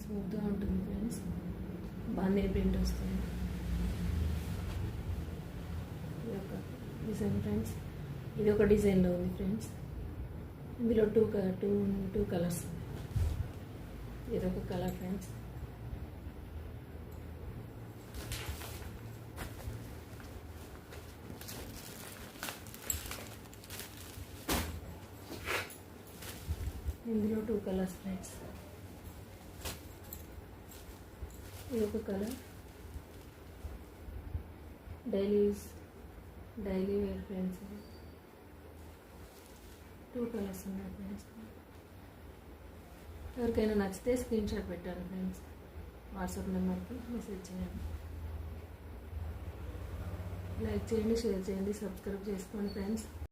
స్మూత్గా ఉంటుంది friends. బాందీ print వస్తుంది. ఇది ఒక డిజైన్ ఫ్రెండ్స్. ఇది ఒక డిజైన్లో ఉంది ఫ్రెండ్స్. ఇందులో టూ కలర్స్. ఇదొక కలర్ ఫ్రెండ్స్. ఇందులో 2 కలర్స్ ఫ్రెండ్స్. ఇది ఒక colour. Daily wear friends. 2 colours ఉన్నాయి ఫ్రెండ్స్. ఎవరికైనా నచ్చితే స్క్రీన్ షాట్ పెట్టండి ఫ్రెండ్స్. వాట్సాప్ నెంబర్కి మెసేజ్ చేయండి. లైక్ చేయండి, షేర్ చేయండి, సబ్స్క్రైబ్ చేసుకోండి ఫ్రెండ్స్.